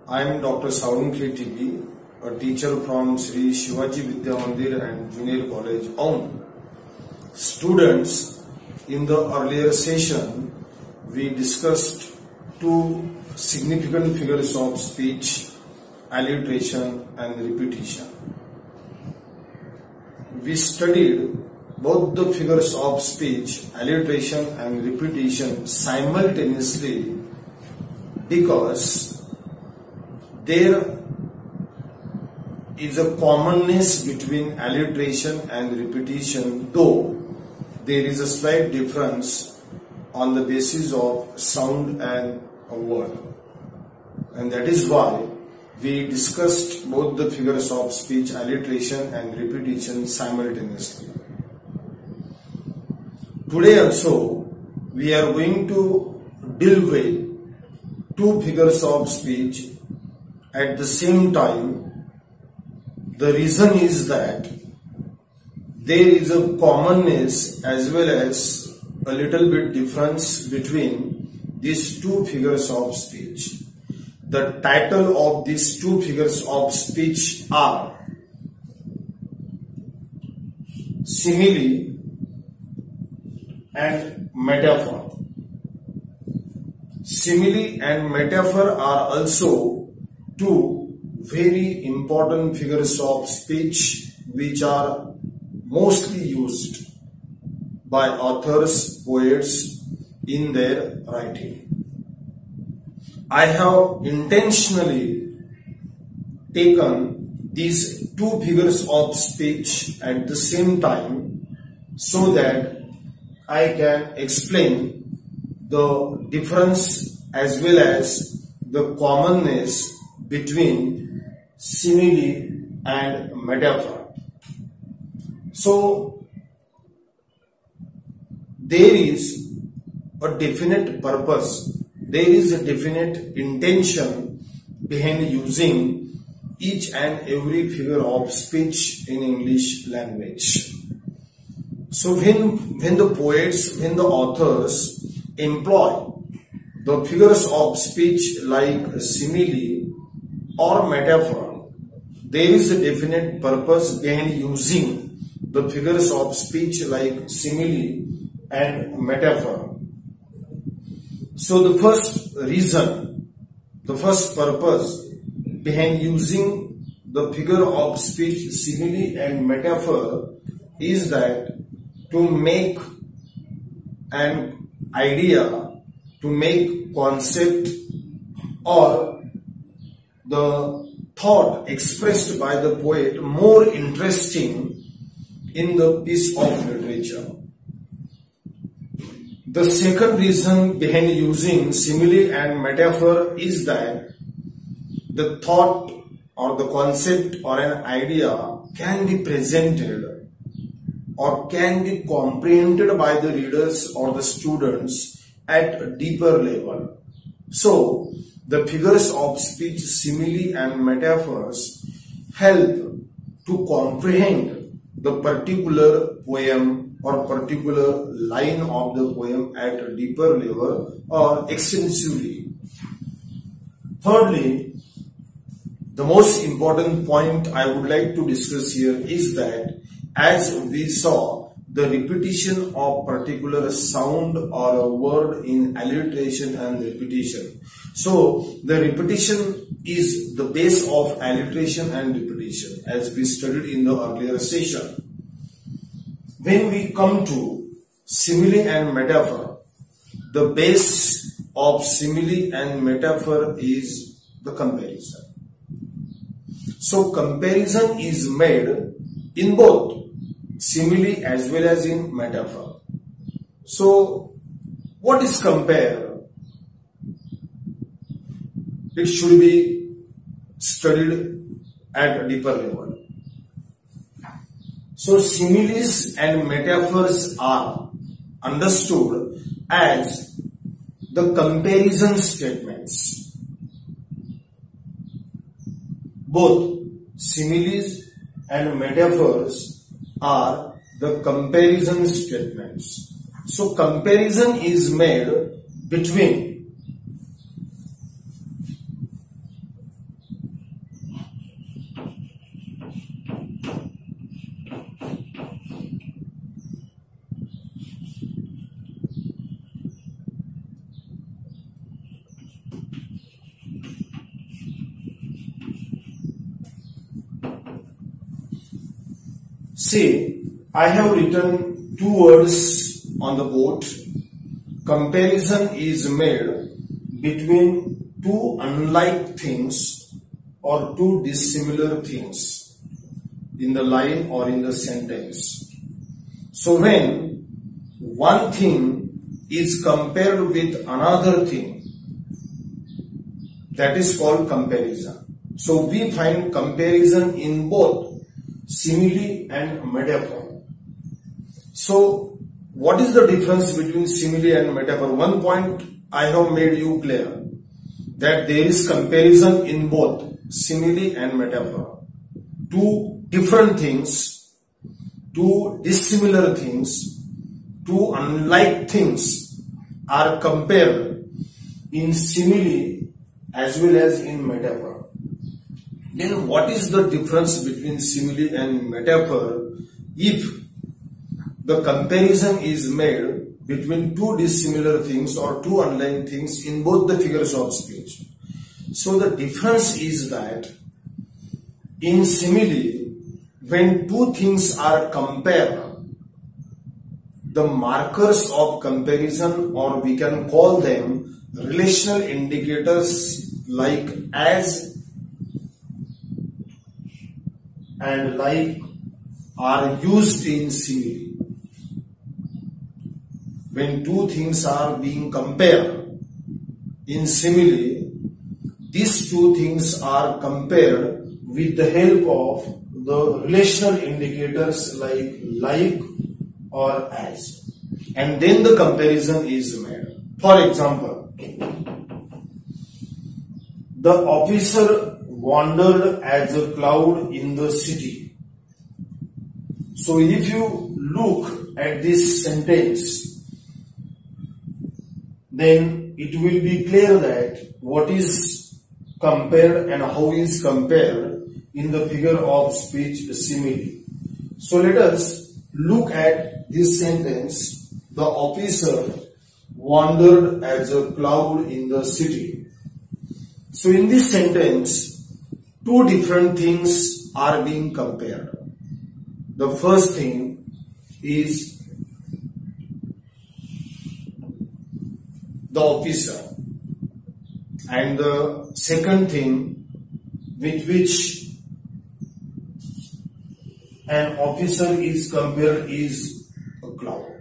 I am Dr. Saurabh Khetibi, a teacher from Sri Shivaji Vidya Mandir and Junior College, Aum. Students, in the earlier session, we discussed two significant figures of speech, alliteration and repetition. We studied both the figures of speech, alliteration and repetition simultaneously because there is a commonness between alliteration and repetition, though there is a slight difference on the basis of sound and a word. And that is why we discussed both the figures of speech, alliteration and repetition simultaneously. Today also we are going to deal with two figures of speech at the same time. The reason is that there is a commonness as well as a little bit difference between these two figures of speech. The title of these two figures of speech are simile and metaphor. Simile and metaphor are also two very important figures of speech which are mostly used by authors, poets in their writing. I have intentionally taken these two figures of speech at the same time so that I can explain the difference as well as the commonness between simile and metaphor. So there is a definite purpose, there is a definite intention behind using each and every figure of speech in English language. So when the poets, when the authors employ the figures of speech like simile or metaphor, there is a definite purpose behind using the figures of speech like simile and metaphor. So the first reason, the first purpose behind using the figure of speech simile and metaphor is that to make an idea, to make concept or the thought expressed by the poet more interesting in the piece of literature. The second reason behind using simile and metaphor is that the thought or the concept or an idea can be presented or can be comprehended by the readers or the students at a deeper level. So the figures of speech, simile and metaphors help to comprehend the particular poem or particular line of the poem at a deeper level or extensively. Thirdly, the most important point I would like to discuss here is that as we saw, the repetition of particular sound or a word in alliteration and repetition. So the repetition is the base of alliteration and repetition as we studied in the earlier session. When we come to simile and metaphor, the base of simile and metaphor is the comparison. So comparison is made in both simile as well as in metaphor. So what is compare? It should be studied at a deeper level. So similes and metaphors are understood as the comparison statements. Both similes and metaphors are the comparison statements. So comparison is made between See, I have written two words on the board. Comparison is made between two unlike things or two dissimilar things in the line or in the sentence. So when one thing is compared with another thing, that is called comparison. So we find comparison in both simile and metaphor. So what is the difference between simile and metaphor? One point I have made you clear, that there is comparison in both simile and metaphor. Two different things, two dissimilar things, two unlike things are compared in simile as well as in metaphor. Then what is the difference between simile and metaphor if the comparison is made between two dissimilar things or two unlike things in both the figures of speech? So the difference is that in simile, when two things are compared, the markers of comparison, or we can call them relational indicators like as and like, are used in simile. When two things are being compared in simile, these two things are compared with the help of the relational indicators like or as, and then the comparison is made. For example, the officer wandered as a cloud in the city. So if you look at this sentence, then it will be clear that what is compared and how is compared in the figure of speech simile. So let us look at this sentence. The officer wandered as a cloud in the city. So in this sentence, two different things are being compared. The first thing is the officer, and the second thing with which an officer is compared is a cloud.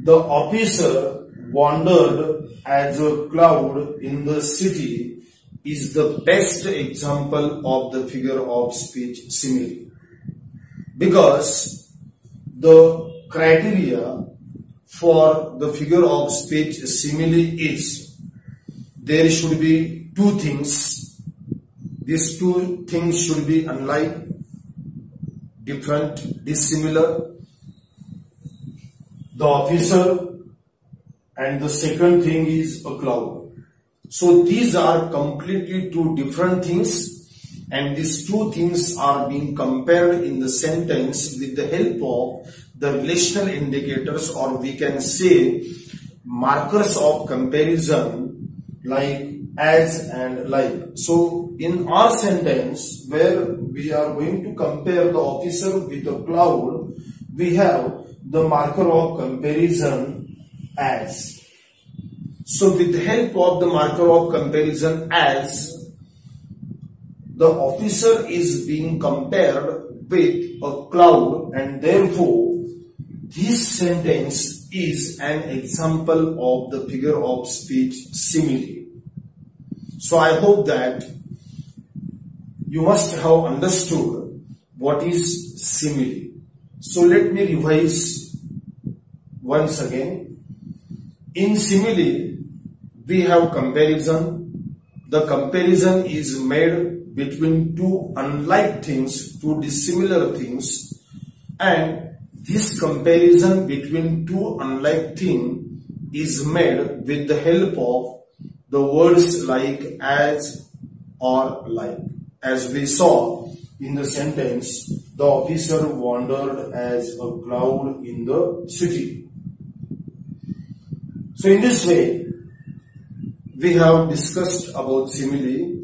The officer wandered as a cloud in the city is the best example of the figure of speech simile, because the criteria for the figure of speech simile is there should be two things. These two things should be unlike, different, dissimilar. The officer, and the second thing is a cloud. So these are completely two different things, and these two things are being compared in the sentence with the help of the relational indicators, or we can say markers of comparison like as and like. So in our sentence where we are going to compare the officer with a cloud, we have the marker of comparison as. So with the help of the marker of comparison as, the officer is being compared with a cloud, and therefore this sentence is an example of the figure of speech simile. So I hope that you must have understood what is simile. So let me revise once again. In simile, we have comparison. The comparison is made between two unlike things, two dissimilar things, and this comparison between two unlike things is made with the help of the words like as or like. As we saw in the sentence, the officer wandered as a cloud in the city. So in this way, we have discussed about simile.